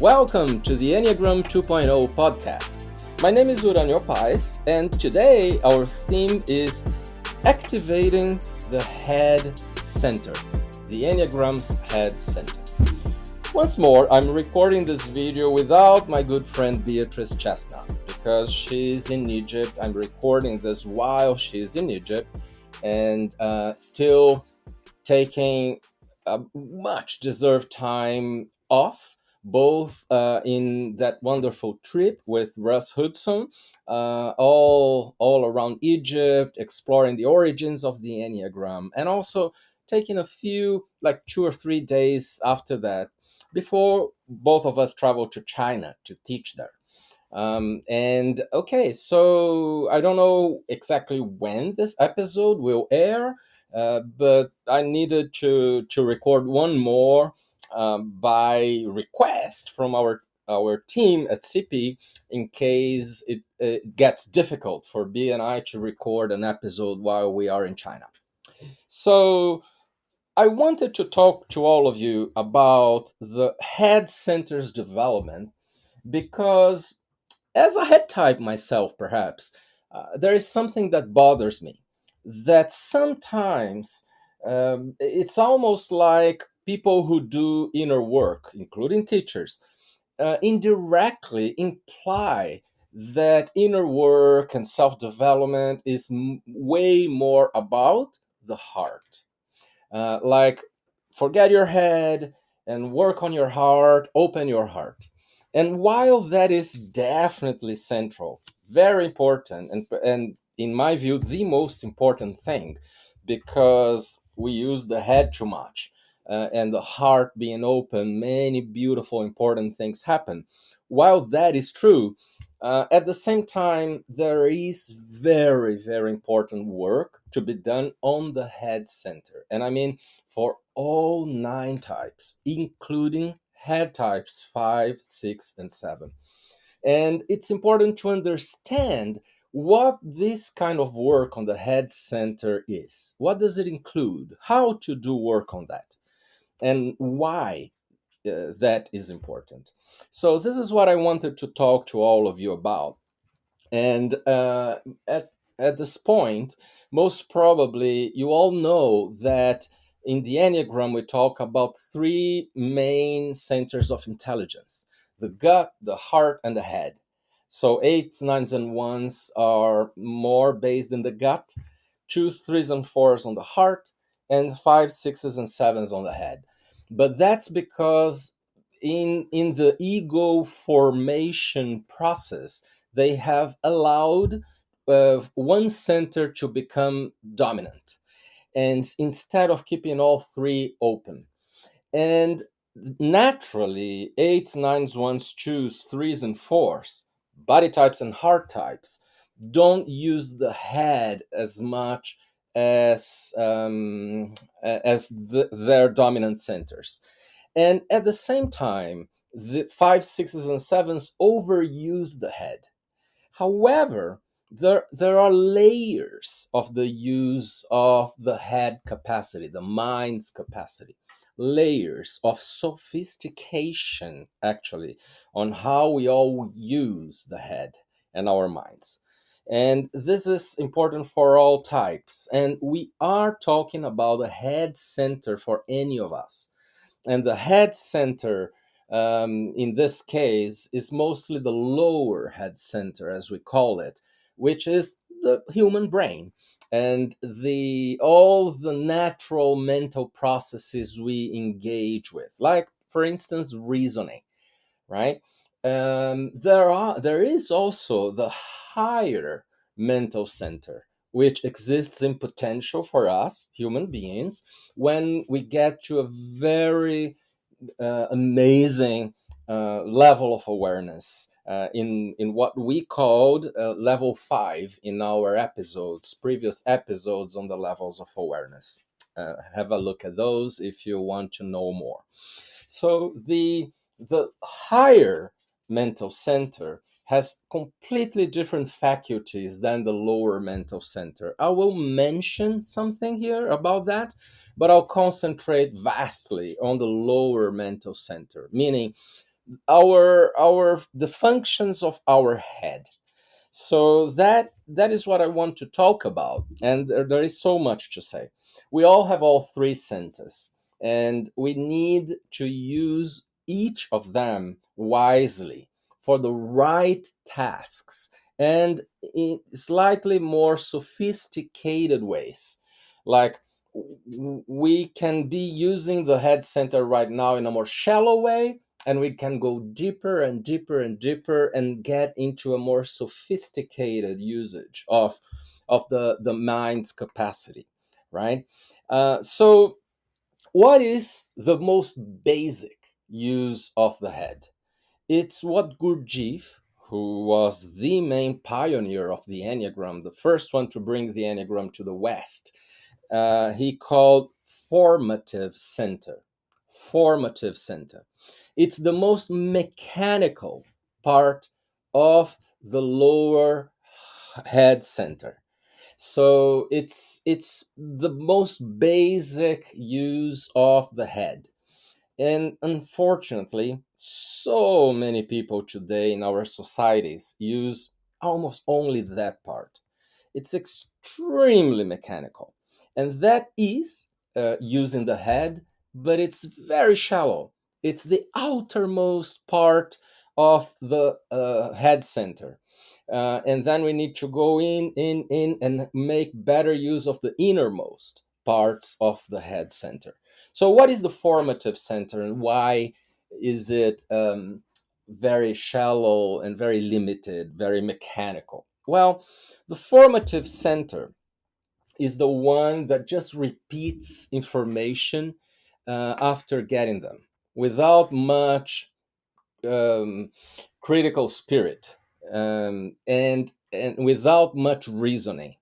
Welcome to the Enneagram 2.0 podcast. My name is Uranio Paes, and today our theme is activating the head center, the Enneagram's head center. Once more, I'm recording this video without my good friend Beatrice Chestnut because she's in Egypt. I'm recording this while she's in Egypt and still taking a much deserved time off, both in that wonderful trip with Russ Hudson, all around Egypt, exploring the origins of the Enneagram, and also taking a few, like 2 or 3 days after that, before both of us traveled to China to teach there. And okay, so I don't know exactly when this episode will air, but I needed to record one more by request from our team at CP in case it gets difficult for B and I to record an episode while we are in China. So I wanted to talk to all of you about the head center's development because as a head type myself, perhaps, there is something that bothers me. That sometimes it's almost like people who do inner work, including teachers, indirectly imply that inner work and self development is way more about the heart. Like, forget your head and work on your heart, open your heart. And while that is definitely central, very important, and in my view, the most important thing, because we use the head too much, and the heart being open, many beautiful, important things happen. While that is true, at the same time, there is very, very important work to be done on the head center. And I mean, for all 9 types, including head types 5, 6, and 7. And it's important to understand what this kind of work on the head center is. What does it include? How to do work on that? And why that is important. So, this is what I wanted to talk to all of you about. And at this point, most probably you all know that in the Enneagram we talk about 3 main centers of intelligence: the gut, the heart, and the head. So 8s, 9s, and 1s are more based in the gut, 2s, 3s, and 4s on the heart, and 5s, 6s, and 7s on the head. But that's because in the ego formation process, they have allowed one center to become dominant, and instead of keeping all 3 open. And naturally, 8s, 9s, 1s, 2s, 3s, and 4s, body types and heart types, don't use the head as much as their dominant centers. And at the same time, the 5s, 6s, and 7s overuse the head. However, there are layers of the use of the head capacity, the mind's capacity, layers of sophistication, actually, on how we all use the head and our minds. And this is important for all types. And we are talking about a head center for any of us. And the head center, in this case, is mostly the lower head center, as we call it, which is the human brain and all the natural mental processes we engage with, like, for instance, reasoning, right? There is also the higher mental center, which exists in potential for us human beings when we get to a very amazing level of awareness, in what we called level 5 in our previous episodes on the levels of awareness. Have a look at those if you want to know more. So the higher mental center has completely different faculties than the lower mental center. I will mention something here about that, but I'll concentrate vastly on the lower mental center, meaning our the functions of our head. So that is what I want to talk about, and there is so much to say. We all have all three centers, and we need to use each of them wisely for the right tasks and in slightly more sophisticated ways. Like, we can be using the head center right now in a more shallow way, and we can go deeper and deeper and deeper and get into a more sophisticated usage of the mind's capacity, right? So what is the most basic use of the head? It's what Gurdjieff, who was the main pioneer of the Enneagram, the first one to bring the Enneagram to the West, he called formative center. Formative center. It's the most mechanical part of the lower head center. So it's the most basic use of the head. And unfortunately, so many people today in our societies use almost only that part. It's extremely mechanical. And that is using the head, but it's very shallow. It's the outermost part of the head center. And then we need to go in, and make better use of the innermost parts of the head center. So, what is the formative center, and why is it very shallow and very limited, very mechanical? Well, the formative center is the one that just repeats information after getting them without much um, critical spirit, and without much reasoning,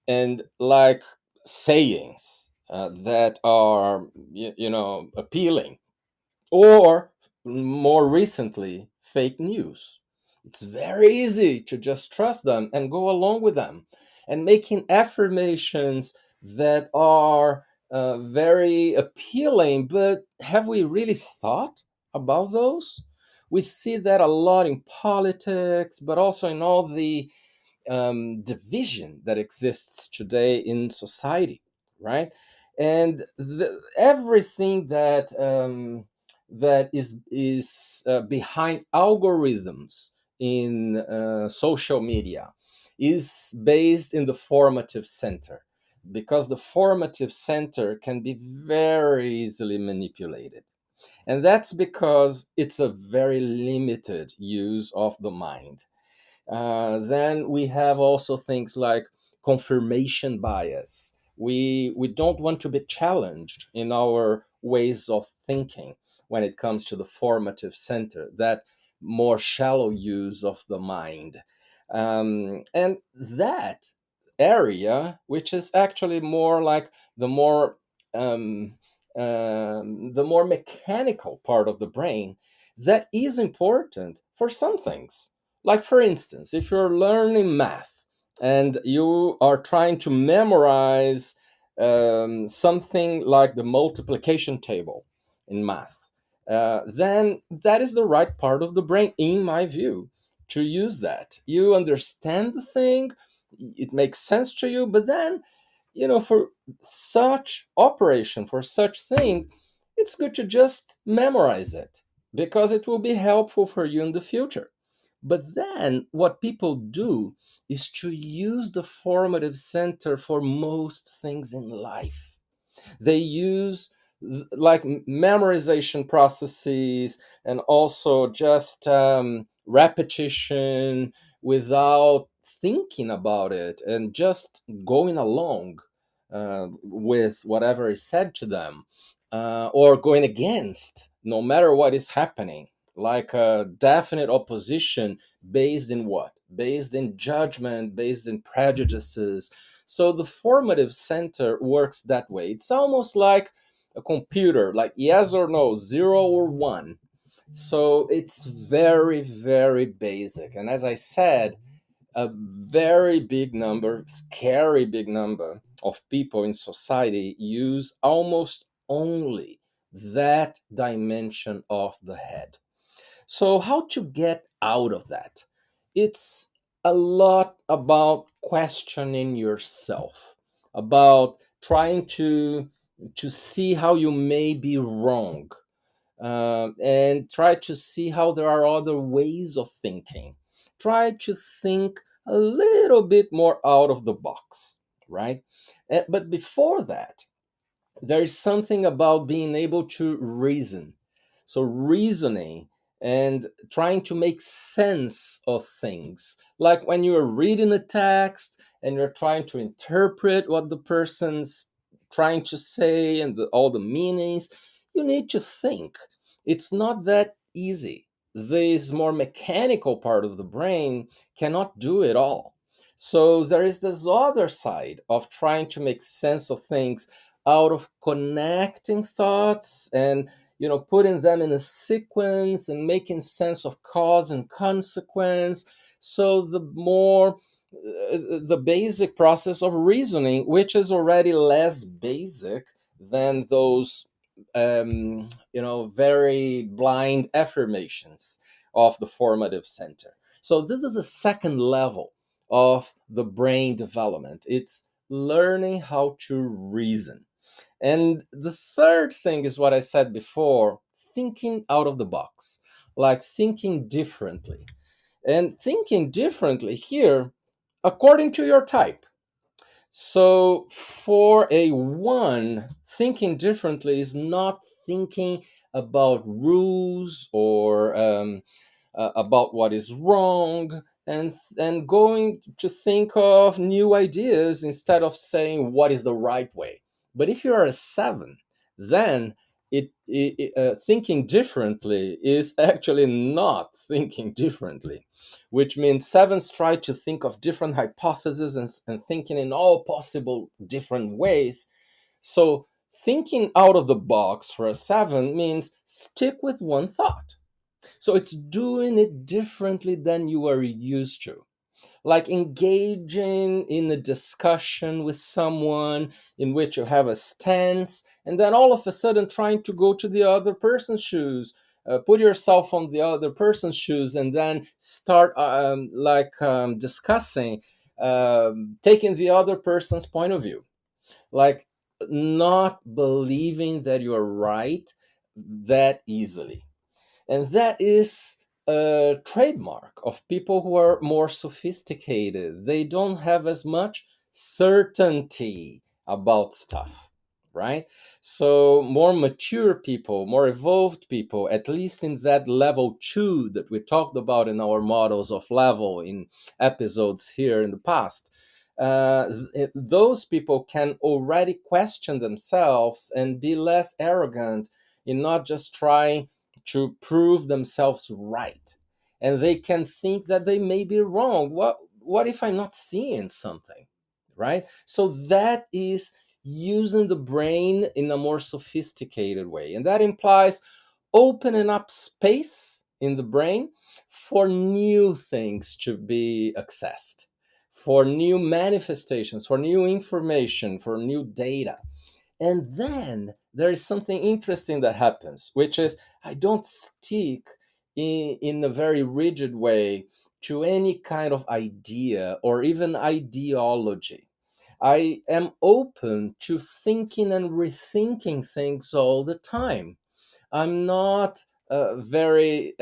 and like sayings that are appealing, or more recently, fake news. It's very easy to just trust them and go along with them, and making affirmations that are very appealing, but have we really thought about those? We see that a lot in politics, but also in all the division that exists today in society, right? And everything that is behind algorithms in social media is based in the formative center, because the formative center can be very easily manipulated. And that's because it's a very limited use of the mind. Then we have also things like confirmation bias. We don't want to be challenged in our ways of thinking when it comes to the formative center, that more shallow use of the mind. And that area, which is actually more like the more the more mechanical part of the brain, that is important for some things. Like, for instance, if you're learning math and you are trying to memorize something like the multiplication table in math, then that is the right part of the brain, in my view, to use that. You understand the thing, it makes sense to you, but then, for such operation, for such thing, it's good to just memorize it, because it will be helpful for you in the future. But then what people do is to use the formative center for most things in life. They use like memorization processes, and also just repetition without thinking about it, and just going along with whatever is said to them, or going against no matter what is happening, like a definite opposition based in what? Based in judgment, based in prejudices. So the formative center works that way. It's almost like a computer, like yes or no, zero or one. So it's very, very basic. And as I said, a very big number, scary big number of people in society use almost only that dimension of the head. So, how to get out of that? It's a lot about questioning yourself, about trying to see how you may be wrong, and try to see how there are other ways of thinking. Try to think a little bit more out of the box, right? But before that, there is something about being able to reason. So, reasoning and trying to make sense of things. Like when you're reading a text and you're trying to interpret what the person's trying to say and all the meanings, you need to think. It's not that easy. This more mechanical part of the brain cannot do it all. So, there is this other side of trying to make sense of things out of connecting thoughts and putting them in a sequence and making sense of cause and consequence. So the basic process of reasoning, which is already less basic than those very blind affirmations of the formative center. So this is a second level of the brain development. It's learning how to reason. And the third thing is what I said before, thinking out of the box, like thinking differently. And thinking differently here, according to your type. So for a one, thinking differently is not thinking about rules or about what is wrong, and going to think of new ideas instead of saying what is the right way. But if you are a seven, then thinking differently is actually not thinking differently, which means sevens try to think of different hypotheses and thinking in all possible different ways. So thinking out of the box for a seven means stick with one thought. So it's doing it differently than you are used to, like engaging in a discussion with someone in which you have a stance, and then all of a sudden trying to go to the other person's shoes, put yourself on the other person's shoes, and then start discussing, taking the other person's point of view, like not believing that you're right that easily. And that is a trademark of people who are more sophisticated. They don't have as much certainty about stuff, right? So, more mature people, more evolved people, at least in that level two that we talked about in our models of level in episodes here in the past. Those people can already question themselves and be less arrogant in not just trying to prove themselves right, and they can think that they may be wrong. What if I'm not seeing something, right? So that is using the brain in a more sophisticated way, and that implies opening up space in the brain for new things to be accessed, for new manifestations, for new information, for new data. And then there is something interesting that happens, which is I don't stick in a very rigid way to any kind of idea or even ideology. I am open to thinking and rethinking things all the time. I'm not very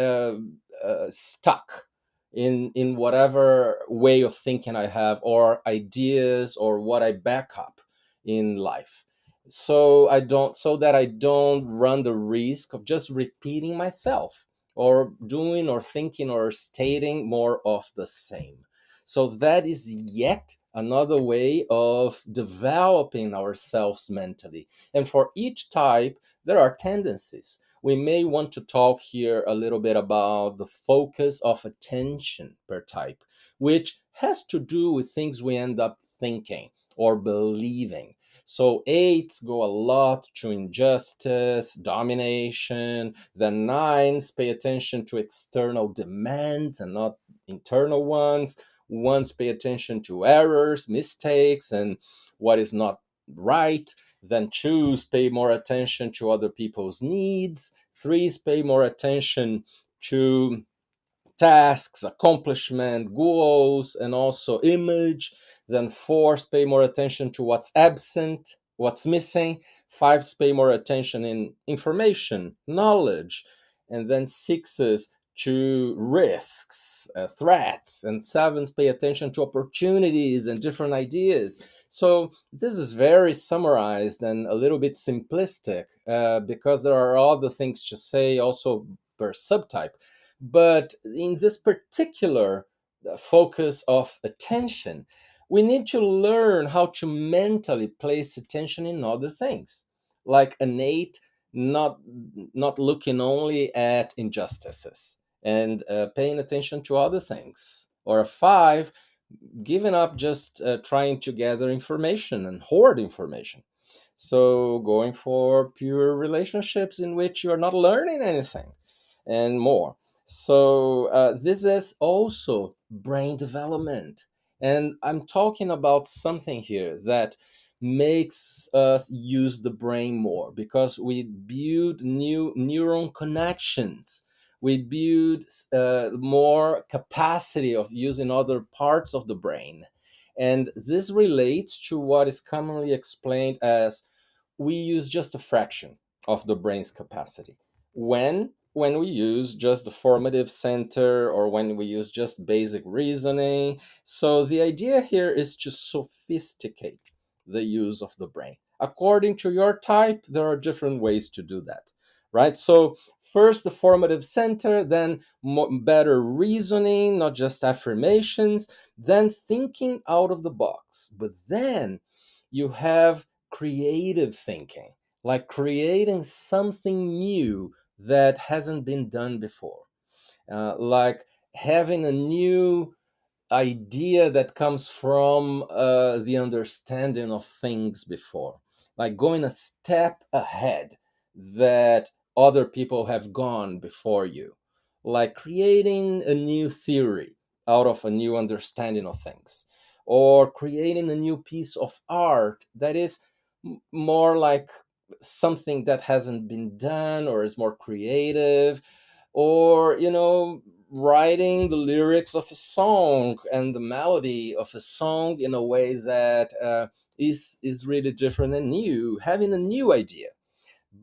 stuck in whatever way of thinking I have or ideas or what I back up in life. So that I don't run the risk of just repeating myself or doing or thinking or stating more of the same. So that is yet another way of developing ourselves mentally. And for each type, there are tendencies. We may want to talk here a little bit about the focus of attention per type, which has to do with things we end up thinking or believing. So eights go a lot to injustice, domination. The nines pay attention to external demands and not internal ones. Ones pay attention to errors, mistakes, and what is not right. Then twos pay more attention to other people's needs. Threes pay more attention to tasks, accomplishment, goals, and also image. Then fours pay more attention to what's absent, what's missing. Fives pay more attention in information, knowledge. And then sixes to risks, threats. And sevens pay attention to opportunities and different ideas. So this is very summarized and a little bit simplistic because there are other things to say also per subtype. But in this particular focus of attention, we need to learn how to mentally place attention in other things, like an eight, not not looking only at injustices and paying attention to other things, or a five, giving up just trying to gather information and hoard information. So going for pure relationships in which you're not learning anything and more. So this is also brain development. And I'm talking about something here that makes us use the brain more because we build new neuron connections. We build more capacity of using other parts of the brain. And this relates to what is commonly explained as we use just a fraction of the brain's capacity when we use just the formative center or when we use just basic reasoning. So the idea here is to sophisticate the use of the brain. According to your type, there are different ways to do that, right? So first the formative center, then better reasoning, not just affirmations, then thinking out of the box. But then you have creative thinking, like creating something new that hasn't been done before, like having a new idea that comes from the understanding of things before, like going a step ahead that other people have gone before you, like creating a new theory out of a new understanding of things, or creating a new piece of art that is more like something that hasn't been done or is more creative, or writing the lyrics of a song and the melody of a song in a way that is really different and new, having a new idea,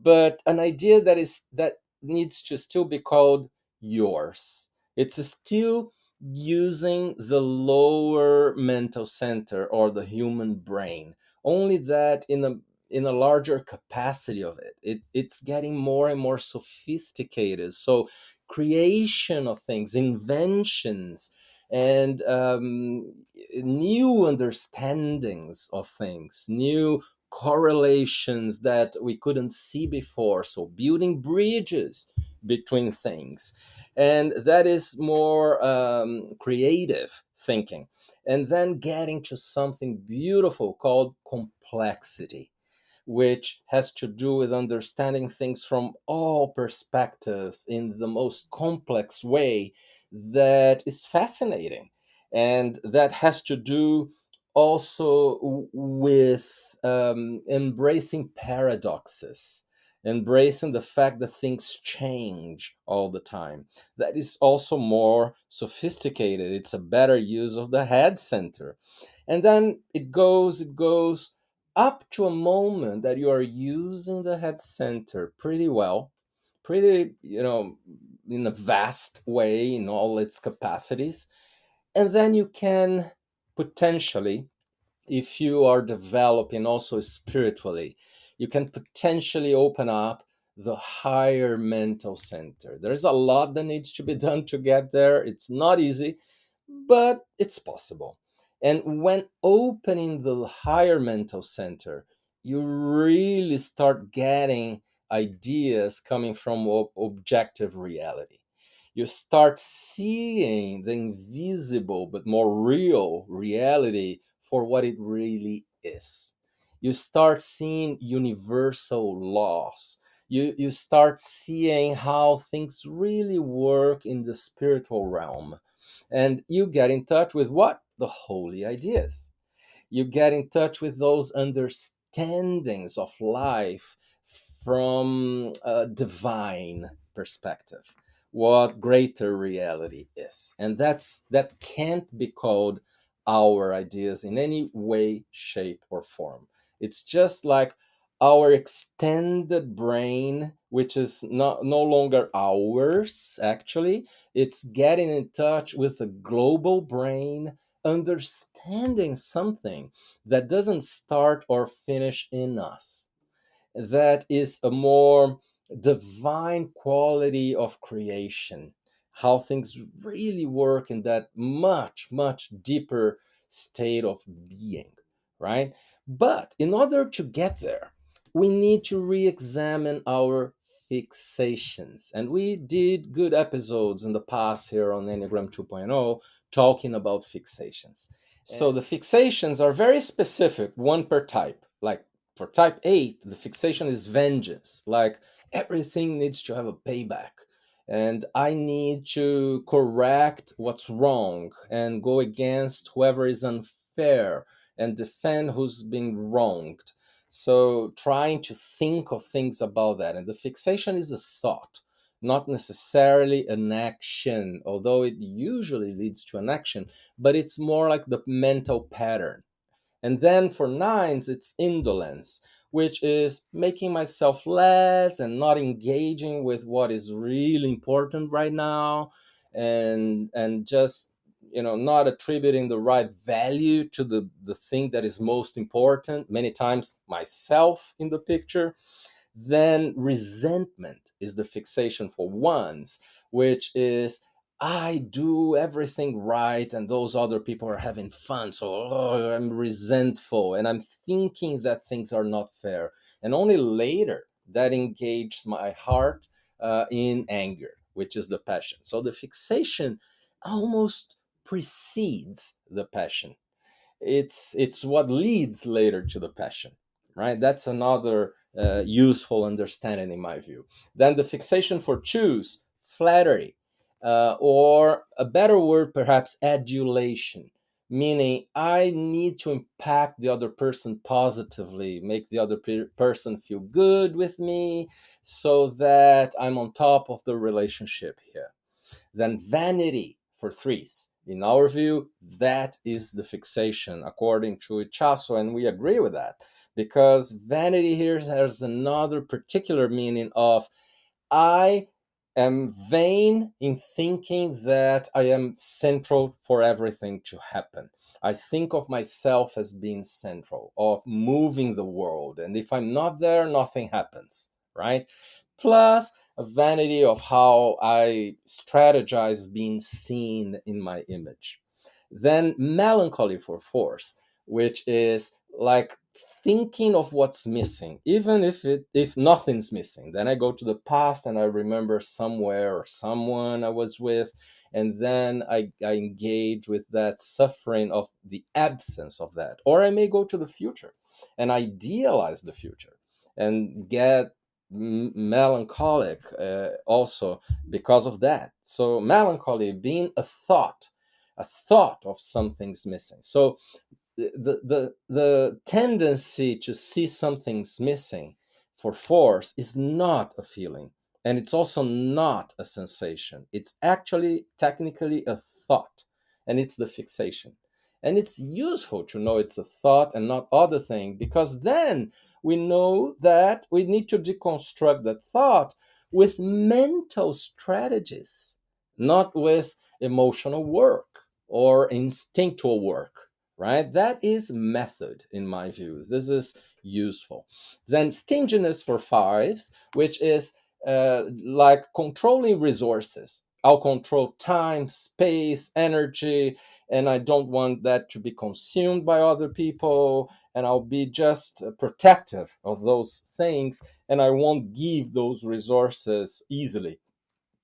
but an idea that needs to still be called yours. It's still using the lower mental center or the human brain, only that in a larger capacity of it's getting more and more sophisticated. So creation of things, inventions, and new understandings of things, new correlations that we couldn't see before. So building bridges between things. And that is more creative thinking. And then getting to something beautiful called complexity, which has to do with understanding things from all perspectives in the most complex way that is fascinating. And that has to do also with embracing paradoxes, embracing the fact that things change all the time. That is also more sophisticated. It's a better use of the head center. And then it goes up to a moment that you are using the head center pretty well, pretty, in a vast way in all its capacities. And then you can potentially, if you are developing also spiritually, you can potentially open up the higher mental center. There's a lot that needs to be done to get there. It's not easy, but it's possible. And when opening the higher mental center, you really start getting ideas coming from objective reality. You start seeing the invisible but more real reality for what it really is. You start seeing universal laws. You start seeing how things really work in the spiritual realm. And you get in touch with what? The holy ideas. You get in touch with those understandings of life from a divine perspective, what greater reality is. And that can't be called our ideas in any way, shape, or form. It's just like our extended brain, which is no longer ours, actually. It's getting in touch with a global brain, understanding something that doesn't start or finish in us, that is a more divine quality of creation, how things really work in that much, much deeper state of being, right? But in order to get there, we need to re examine our fixations. And we did good episodes in the past here on Enneagram 2.0 talking about fixations. So the fixations are very specific, one per type. Like for type 8, the fixation is vengeance. Like everything needs to have a payback. And I need to correct what's wrong and go against whoever is unfair and defend who's being wronged. So trying to think of things about that. And the fixation is a thought, not necessarily an action, although it usually leads to an action, but it's more like the mental pattern. And then for nines, it's indolence, which is making myself less and not engaging with what is really important right now, and just not attributing the right value to the thing that is most important, many times myself in the picture. Then resentment is the fixation for ones, which is I do everything right and those other people are having fun. So I'm resentful and I'm thinking that things are not fair. And only later that engages my heart in anger, which is the passion. So the fixation almost precedes the passion. It's what leads later to the passion, right? That's another useful understanding in my view. Then the fixation for choose, flattery, or a better word perhaps adulation, meaning I need to impact the other person positively, make the other person feel good with me so that I'm on top of the relationship here. Then vanity for threes. In our view, that is the fixation according to Ichaso, and we agree with that because vanity here has another particular meaning of I am vain in thinking that I am central for everything to happen. I think of myself as being central, of moving the world. And if I'm not there, nothing happens, right? Plus, a vanity of how I strategize being seen in my image. Then, melancholy for force, which is like thinking of what's missing, even if nothing's missing. Then I go to the past and I remember somewhere or someone I was with, and then I engage with that suffering of the absence of that. Or I may go to the future and idealize the future and get melancholic also because of that. So melancholy being a thought of something's missing. So the tendency to see something's missing for force is not a feeling, and it's also not a sensation. It's actually technically a thought, and it's the fixation. And it's useful to know it's a thought and not other thing, because then we know that we need to deconstruct that thought with mental strategies, not with emotional work or instinctual work, right? That is method in my view. This is useful. Then stinginess for fives, which is like controlling resources. I'll control time, space, energy, and I don't want that to be consumed by other people. And I'll be just protective of those things, and I won't give those resources easily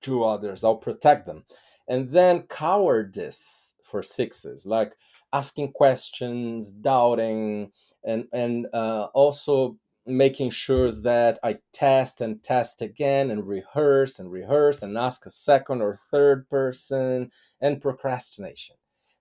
to others. I'll protect them. And then cowardice for sixes, like asking questions, doubting, and also making sure that I test and test again and rehearse and ask a second or third person, and procrastination.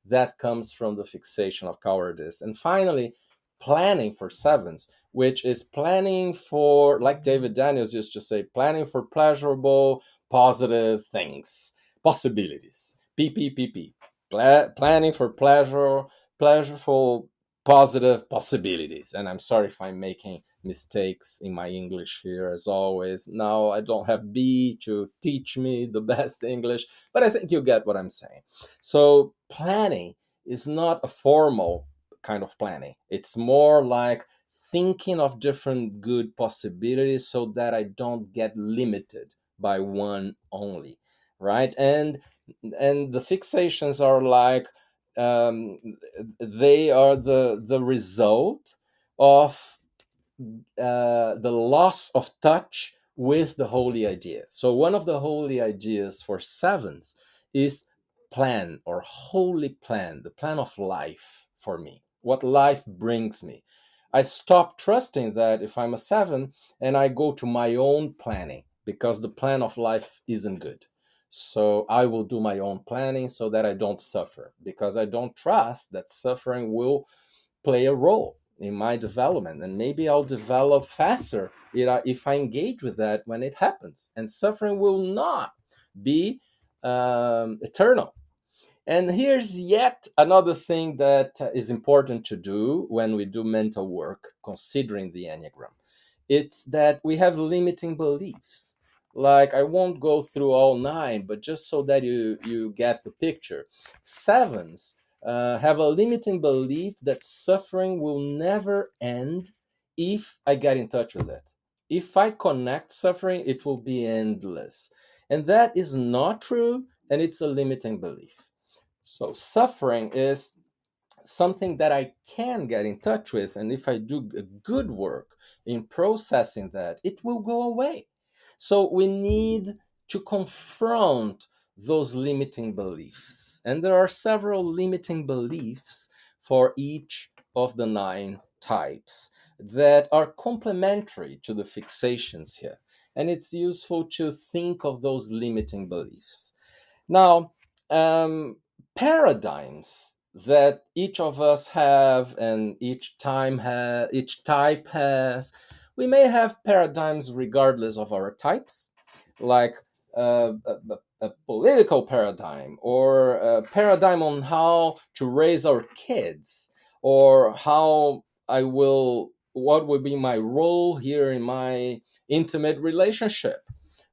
That comes from the fixation of cowardice. And finally, planning for sevens, which is planning for, like David Daniels used to say, planning for pleasurable, positive things, possibilities. PPPP. Planning for pleasureful, positive possibilities. And I'm sorry if I'm making mistakes in my English here, as always. Now, I don't have B to teach me the best English, but I think you get what I'm saying. So, planning is not a formal kind of planning, it's more like thinking of different good possibilities so that I don't get limited by one only, right? And the fixations are like, um, they are the result of the loss of touch with the holy idea. So one of the holy ideas for sevens is plan, or holy plan, the plan of life for me, what life brings me. I stop trusting that if I'm a seven and I go to my own planning because the plan of life isn't good. So I will do my own planning so that I don't suffer, because I don't trust that suffering will play a role in my development, and maybe I'll develop faster if I engage with that when it happens, and suffering will not be eternal. And here's yet another thing that is important to do when we do mental work considering the Enneagram. It's that we have limiting beliefs. Like, I won't go through all nine, but just so that you get the picture. Sevens have a limiting belief that suffering will never end if I get in touch with it. If I connect suffering, it will be endless. And that is not true, and it's a limiting belief. So suffering is something that I can get in touch with, and if I do a good work in processing that, it will go away. So we need to confront those limiting beliefs. And there are several limiting beliefs for each of the nine types that are complementary to the fixations here. And it's useful to think of those limiting beliefs. Now, paradigms that each of us have, and each type has. We may have paradigms regardless of our types, like a political paradigm, or a paradigm on how to raise our kids, or what will be my role here in my intimate relationship.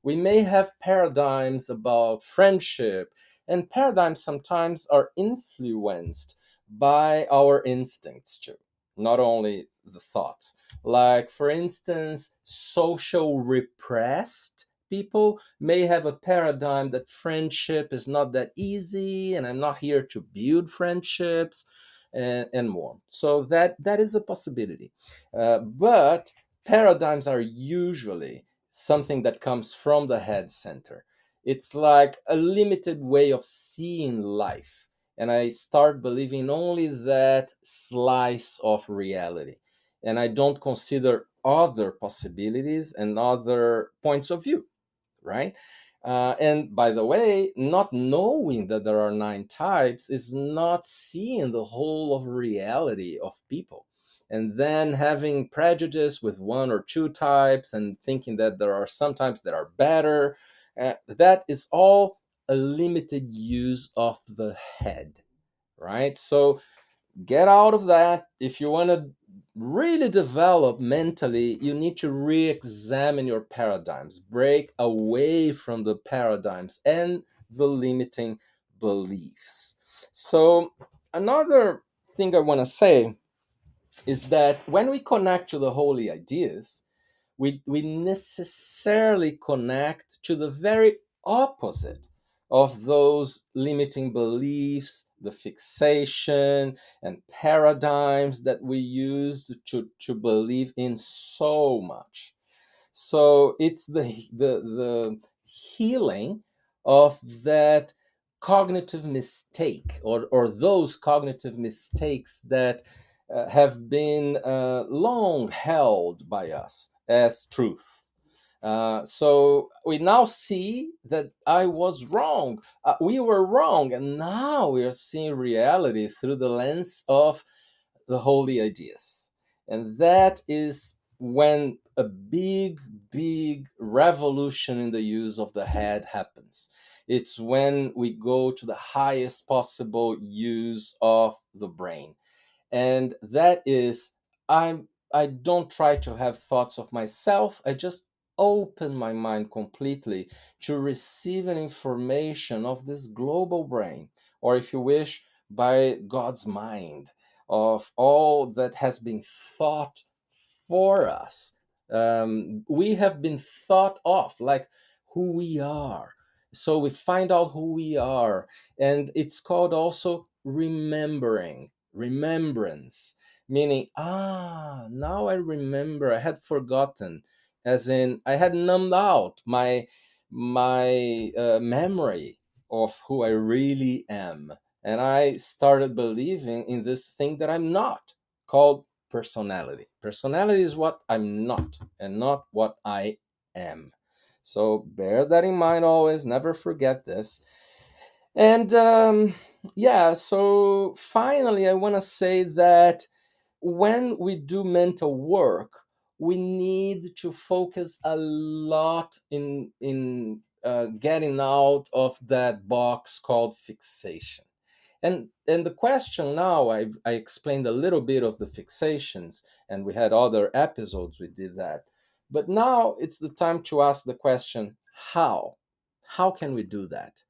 We may have paradigms about friendship, and paradigms sometimes are influenced by our instincts too, not only the thoughts. Like, for instance, social repressed people may have a paradigm that friendship is not that easy, and I'm not here to build friendships, and more. So that is a possibility. But paradigms are usually something that comes from the head center. It's like a limited way of seeing life. And I start believing only that slice of reality. And I don't consider other possibilities and other points of view, right? And by the way, not knowing that there are nine types is not seeing the whole of reality of people. And then having prejudice with one or two types and thinking that there are some types that are better. That is all a limited use of the head, right? So get out of that. If you want to really develop mentally, you need to re-examine your paradigms, break away from the paradigms and the limiting beliefs. So another thing I want to say is that when we connect to the holy ideas, we necessarily connect to the very opposite of those limiting beliefs, the fixation and paradigms that we use to believe in so much. So it's the healing of that cognitive mistake, or those cognitive mistakes that have been long held by us as truth. So we now see that I was wrong. We were wrong, and now we are seeing reality through the lens of the holy ideas. And that is when a big, big revolution in the use of the head happens. It's when we go to the highest possible use of the brain. And that is, I don't try to have thoughts of myself. I just open my mind completely to receiving information of this global brain, or if you wish, by God's mind, of all that has been thought for us. We have been thought of, like who we are. So we find out who we are, and it's called also remembrance, meaning, now I remember, I had forgotten, as in I had numbed out my memory of who I really am, and I started believing in this thing that I'm not, called personality. Personality is what I'm not, and not what I am. So bear that in mind always, never forget this. And yeah, so finally, I want to say that when we do mental work, we need to focus a lot in getting out of that box called fixation. And the question now, I explained a little bit of the fixations, and we had other episodes we did that. But now it's the time to ask the question, how? How can we do that?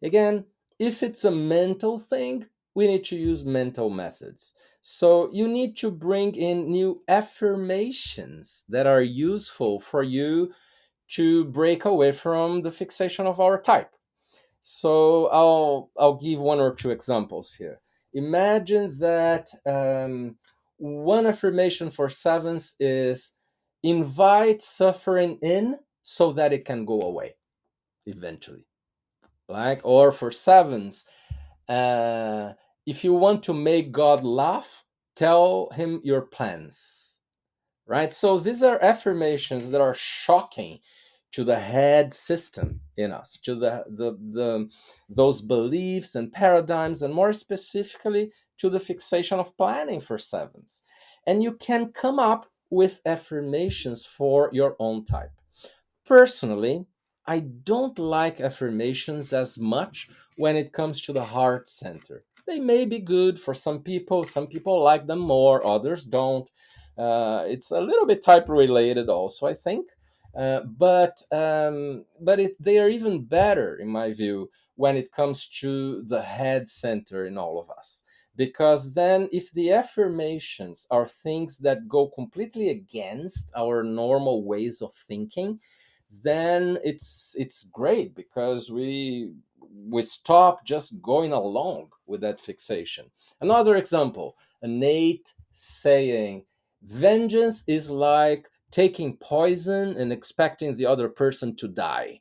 Again, if it's a mental thing, we need to use mental methods. So you need to bring in new affirmations that are useful for you to break away from the fixation of our type. So I'll give one or two examples here. Imagine that one affirmation for sevens is invite suffering in so that it can go away eventually. Like, or for sevens, uh, if you want to make God laugh, tell him your plans. Right? So these are affirmations that are shocking to the head system in us, to the those beliefs and paradigms, and more specifically to the fixation of planning for sevens. And you can come up with affirmations for your own type. Personally, I don't like affirmations as much when it comes to the heart center. They may be good for some people like them more, others don't. It's a little bit type related, also, I think. But they are even better, in my view, when it comes to the head center in all of us. Because then, if the affirmations are things that go completely against our normal ways of thinking, then it's great because we stop just going along with that fixation. Another example, Nate saying, vengeance is like taking poison and expecting the other person to die.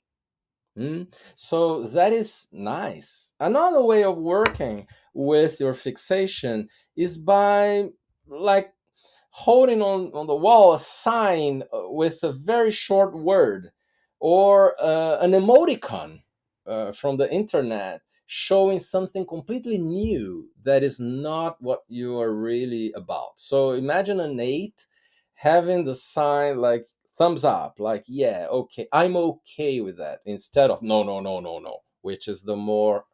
So that is nice. Another way of working with your fixation is by, like, holding on the wall a sign with a very short word, or an emoticon from the internet showing something completely new that is not what you are really about. So imagine an eight having the sign like thumbs up, like, yeah, okay, I'm okay with that, instead of no, no, no, no, no, which is the more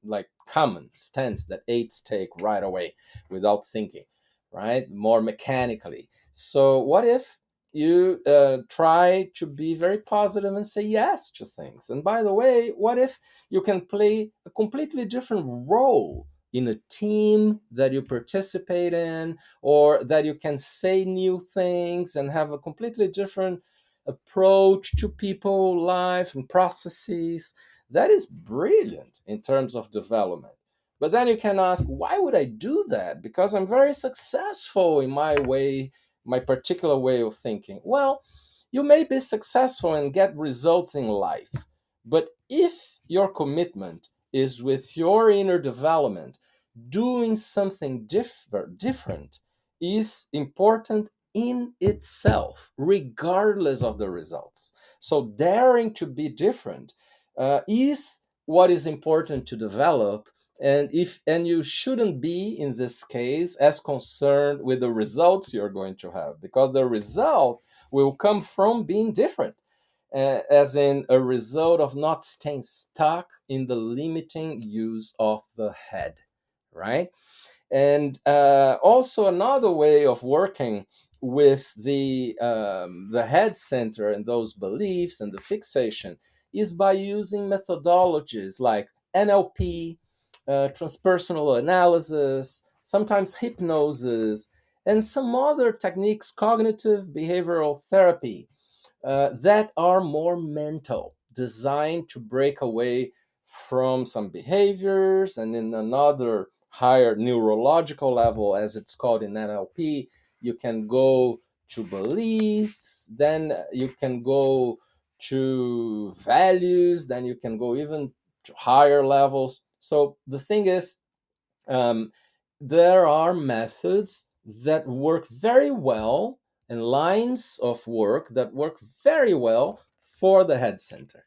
like common stance that eights take right away without thinking, right? More mechanically. So, what if you try to be very positive and say yes to things? And by the way, what if you can play a completely different role in a team that you participate in, or that you can say new things and have a completely different approach to people, life, and processes? That is brilliant in terms of development. But then you can ask, why would I do that? Because I'm very successful in my way, my particular way of thinking. Well, you may be successful and get results in life. But if your commitment is with your inner development, doing something different is important in itself, regardless of the results. So, daring to be different is what is important to develop, And you shouldn't be in this case as concerned with the results you're going to have, because the result will come from being different, as in a result of not staying stuck in the limiting use of the head, right? And also another way of working with the head center and those beliefs and the fixation is by using methodologies like NLP, transpersonal analysis, sometimes hypnosis, and some other techniques, cognitive behavioral therapy, that are more mental, designed to break away from some behaviors, and in another higher neurological level, as it's called in NLP, you can go to beliefs, then you can go to values, then you can go even to higher levels. So the thing is, um, there are methods that work very well and lines of work that work very well for the head center.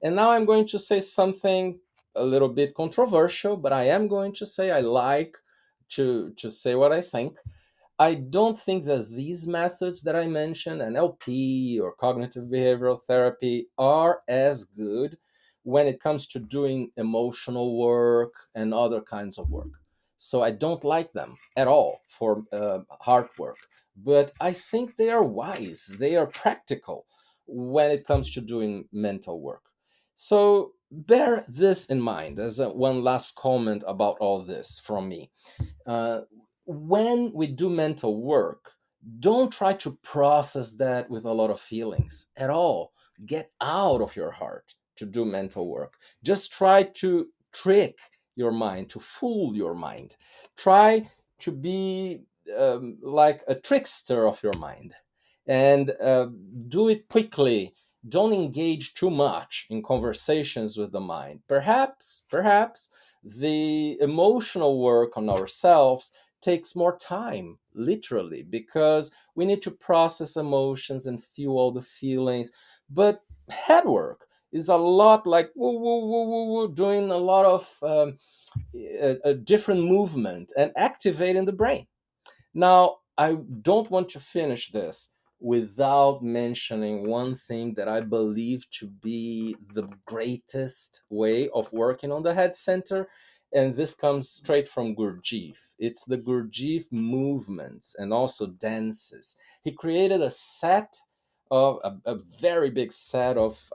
And now I'm going to say something a little bit controversial, but I am going to say I like to say what I think. I don't think that these methods that I mentioned, NLP or cognitive behavioral therapy, are as good when it comes to doing emotional work and other kinds of work. So I don't like them at all for hard work. But I think they are wise, they are practical when it comes to doing mental work. So bear this in mind as one last comment about all this from me. uh, when we do mental work, don't try to process that with a lot of feelings at all. Get out of your heart to do mental work. Just try to trick your mind, to fool your mind. Try to be like a trickster of your mind, and do it quickly. Don't engage too much in conversations with the mind. Perhaps the emotional work on ourselves takes more time, literally, because we need to process emotions and feel all the feelings. But head work is a lot like woo, woo, woo, woo, woo, doing a lot of a different movement and activating the brain. Now, I don't want to finish this without mentioning one thing that I believe to be the greatest way of working on the head center. And this comes straight from Gurdjieff. It's the Gurdjieff movements and also dances. He created a set of a very big set of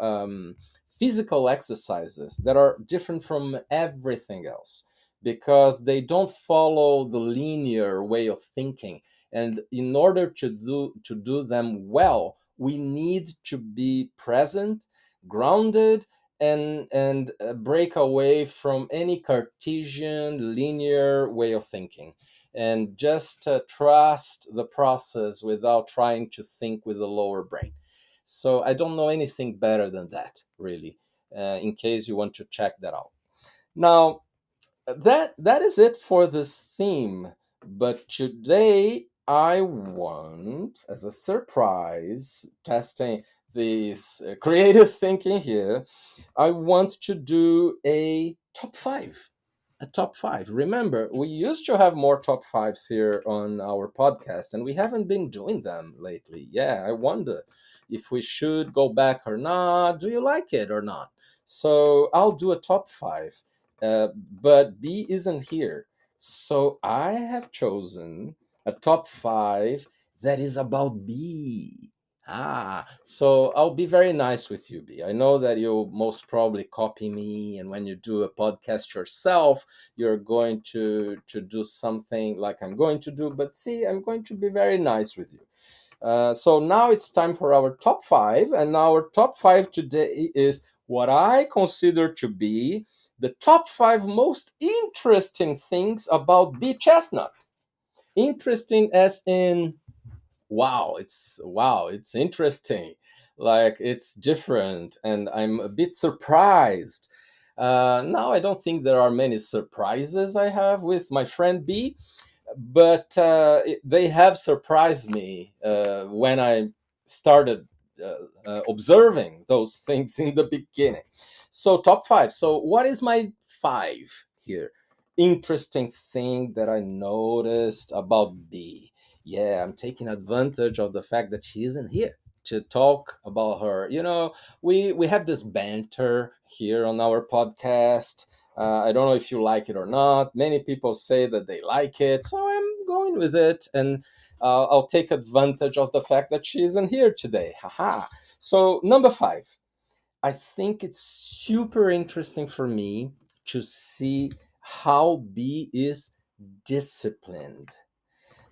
physical exercises that are different from everything else, because they don't follow the linear way of thinking. And in order to do them well, we need to be present, grounded, and break away from any Cartesian linear way of thinking, and just trust the process without trying to think with the lower brain. So I don't know anything better than that, really, in case you want to check that out. Now, that is it for this theme. But today I want, as a surprise, testing this creative thinking here, I want to do a top five. A top five. Remember, we used to have more top fives here on our podcast, and we haven't been doing them lately. Yeah, I wonder if we should go back or not. Do you like it or not? So I'll do a top five, but B isn't here. So I have chosen a top five that is about B. So I'll be very nice with you, B. I know that you'll most probably copy me, and when you do a podcast yourself, you're going to do something like I'm going to do. But see, I'm going to be very nice with you. So now it's time for our top five, and our top five today is what I consider to be the top five most interesting things about B. Chestnut. Interesting as in wow, it's interesting, like it's different, and I'm a bit surprised. Now I don't think there are many surprises I have with my friend B, but they have surprised me when I started observing those things in the beginning. So top five. So what is my five here? interesting thing that I noticed about B. Yeah, I'm taking advantage of the fact that she isn't here to talk about her. We have this banter here on our podcast. I don't know if you like it or not. Many people say that they like it, so I'm going with it, and I'll take advantage of the fact that she isn't here today. Haha. So number 5. I think it's super interesting for me to see how B is disciplined.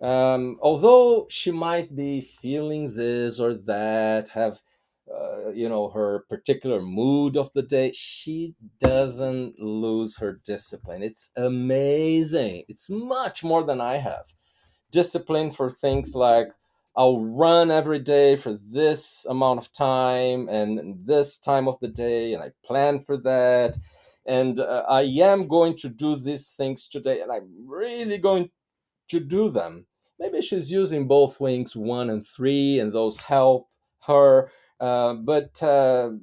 Although she might be feeling this or that, have her particular mood of the day, she doesn't lose her discipline. It's amazing. It's much more than I have discipline for things like I'll run every day for this amount of time and this time of the day, and I plan for that. And I am going to do these things today, and I'm really going to do them. Maybe she's using both wings 1 and 3, and those help her. But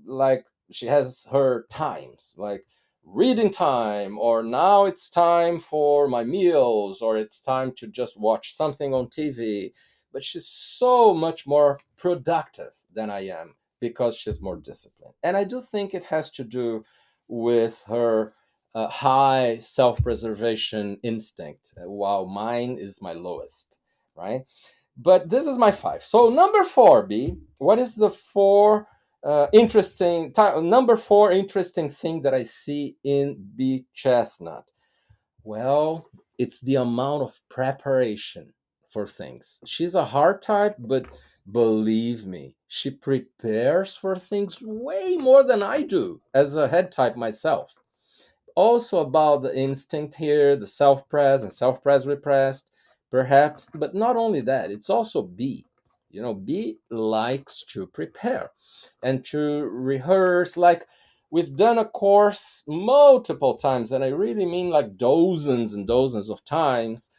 like she has her times, like reading time, or now it's time for my meals, or it's time to just watch something on TV. But she's so much more productive than I am because she's more disciplined. And I do think it has to do with her high self-preservation instinct, while mine is my lowest, right? But this is my 5. So number 4, B. What is the number 4 interesting thing that I see in B Chestnut? Well, it's the amount of preparation for things. She's a hard type, but believe me, she prepares for things way more than I do as a head type myself. Also about the instinct here, the self-pres and self-pres repressed, perhaps, but not only that, it's also B. B likes to prepare and to rehearse. Like, we've done a course multiple times, and I really mean like dozens and dozens of times,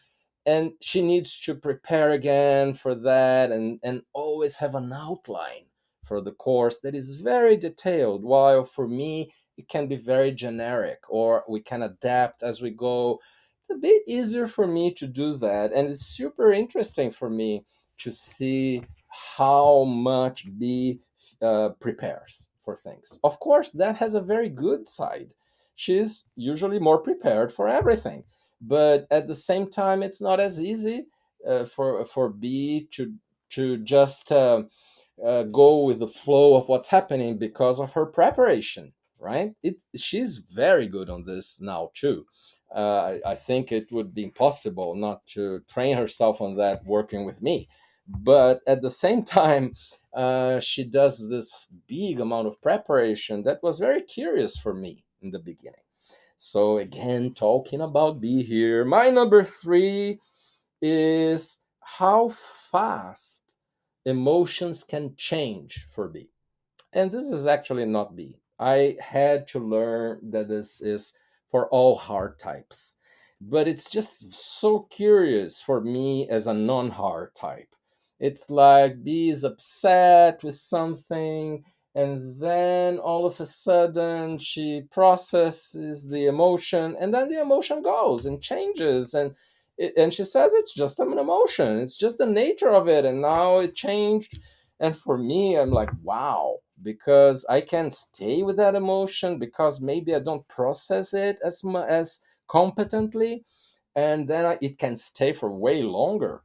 and she needs to prepare again for that, and always have an outline for the course that is very detailed, while for me it can be very generic, or we can adapt as we go. It's a bit easier for me to do that, and it's super interesting for me to see how much B prepares for things. Of course, that has a very good side. She's usually more prepared for everything, but at the same time, it's not as easy for B to just go with the flow of what's happening because of her preparation, right? She's very good on this now too. I think it would be impossible not to train herself on that working with me. But at the same time, she does this big amount of preparation that was very curious for me in the beginning. So again, talking about B here, my number 3 is how fast emotions can change for B. And this is actually not B. I had to learn that this is for all hard types. But it's just so curious for me as a non hard type. It's like B is upset with something, and then all of a sudden she processes the emotion, and then the emotion goes and changes. And she says it's just an emotion, it's just the nature of it, and now it changed. And for me, I'm like, wow, because I can stay with that emotion because maybe I don't process it as competently, and then it can stay for way longer.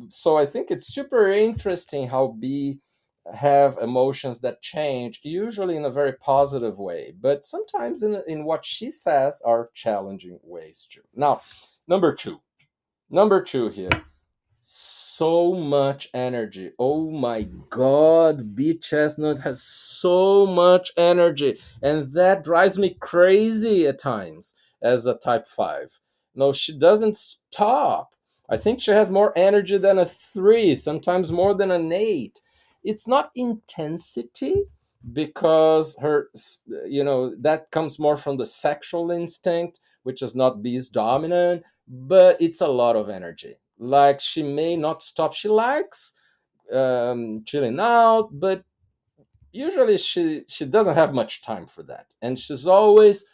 So I think it's super interesting how B have emotions that change, usually in a very positive way, but sometimes in what she says are challenging ways too. Now, number 2. Number 2 here, so much energy. Oh my god, B Chestnut has so much energy, and that drives me crazy at times as a type 5. No, she doesn't stop. I think she has more energy than a 3, sometimes more than an 8. It's not intensity, because that comes more from the sexual instinct, which is not B's dominant, but it's a lot of energy. Like, she may not stop. She likes chilling out, but usually she doesn't have much time for that, and she's always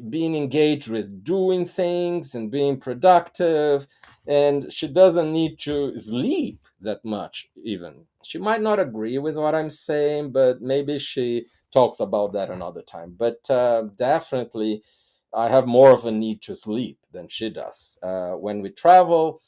being engaged with doing things and being productive, and she doesn't need to sleep that much. Even she might not agree with what I'm saying, but maybe she talks about that another time. But definitely I have more of a need to sleep than she does. When we travel,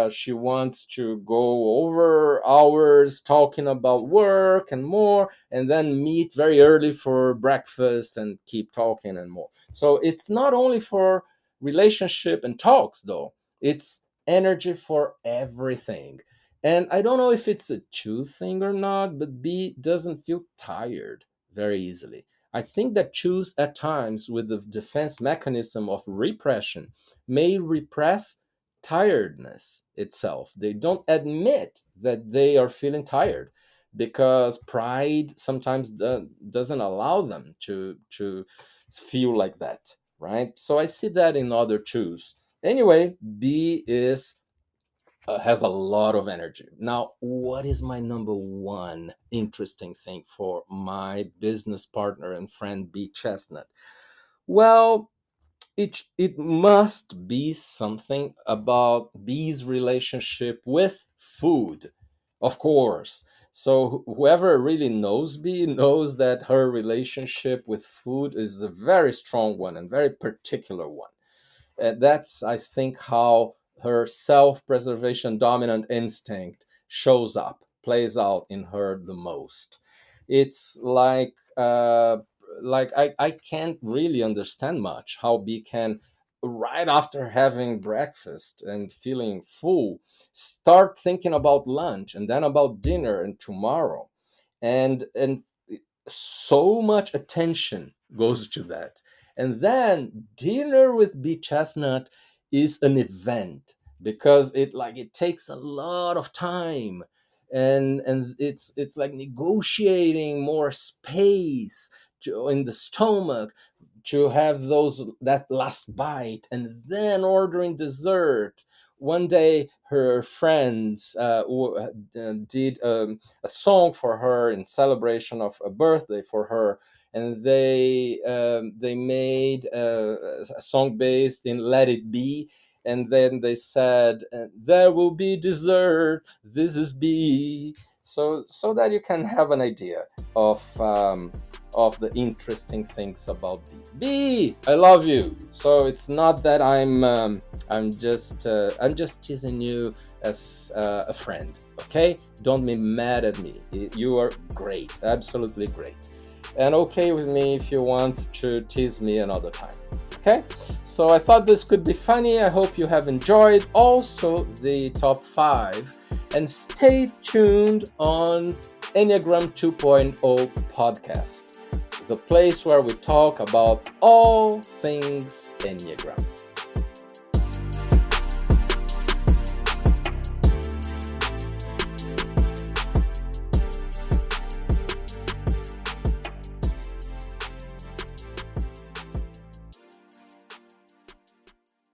she wants to go over hours talking about work and more, and then meet very early for breakfast and keep talking and more. So it's not only for relationship and talks, though. It's energy for everything. And I don't know if it's a true thing or not, but B doesn't feel tired very easily. I think that choose at times with the defense mechanism of repression may repress tiredness itself. They don't admit that they are feeling tired because pride sometimes doesn't allow them to feel like that, right? So I see that in other twos. Anyway, B is has a lot of energy. Now, what is my number one interesting thing for my business partner and friend B Chestnut? Well, it must be something about B's relationship with food, of course. So whoever really knows B knows that her relationship with food is a very strong one and very particular one. That's, I think, how her self-preservation dominant instinct shows up, plays out in her the most. It's I can't really understand much how B can, right after having breakfast and feeling full, start thinking about lunch and then about dinner and tomorrow, and so much attention goes to that. And then dinner with B Chestnut is an event because it takes a lot of time, and it's like negotiating more space in the stomach to have that last bite, and then ordering dessert. One day her friends did a song for her in celebration of a birthday for her, and they made a song based in Let It Be, and then they said, there will be dessert, this is B. So that you can have an idea of the interesting things about B. I love you. So it's not that I'm just teasing you as a friend. Okay, don't be mad at me. You are great, absolutely great, and okay with me if you want to tease me another time. Okay, so I thought this could be funny. I hope you have enjoyed also the top 5, and stay tuned on Enneagram 2.0 podcast, the place where we talk about all things Enneagram.